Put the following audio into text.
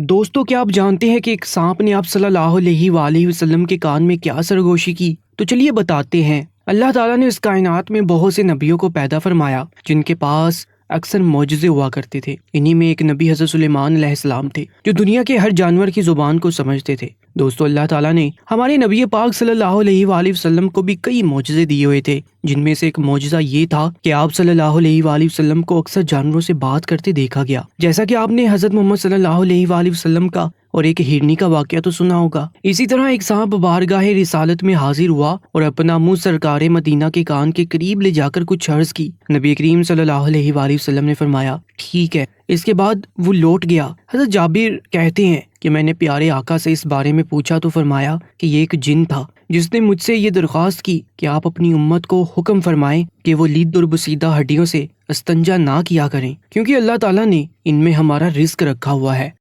दोस्तों, क्या आप जानते हैं कि एक सांप ने आप सल्लल्लाहु अलैहि वसल्लम के कान में क्या सरगोशी की? तो चलिए बताते हैं। अल्लाह ताला ने इस कायनात में बहुत से नबियों को पैदा फरमाया जिनके पास अक्सर मौजज़े हुआ करते थे। इन्हीं में एक नबी हज़रत सुलेमान अलैहिस्सलाम थे जो दुनिया के हर जानवर की जुबान को समझते थे। दोस्तों, अल्लाह ताला ने हमारे नबी पाक सल्लल्लाहु अलैहि वसल्लम को भी कई मौजज़े दिए हुए थे, जिनमें से एक मौजज़ा ये था कि आप सल्लल्लाहु अलैहि वसल्लम को अक्सर जानवरों से बात करते देखा गया, जैसा कि आपने हज़रत मोहम्मद सल्लल्लाहु अलैहि वसल्लम का और एक हिरनी का वाकया तो सुना होगा। इसी तरह एक सांप बारगाह रिसालत में हाजिर हुआ और अपना मुंह सरकारे मदीना के कान के करीब ले जाकर कुछ अर्ज की। नबी करीम सल्लल्लाहु अलैहि वसल्लम ने फरमाया, ठीक है। इसके बाद वो लौट गया। हज़रत जाबिर कहते हैं कि मैंने प्यारे आका से इस बारे में पूछा तो फरमाया कि ये एक जिन था जिसने मुझसे ये दरख्वास्त की कि आप अपनी उम्मत को हुक्म फरमाएं कि वो लीद और बसीदा हड्डियों से इस्तंजा ना किया करें, क्योंकि अल्लाह ताला ने इनमें हमारा रिस्क रखा हुआ है।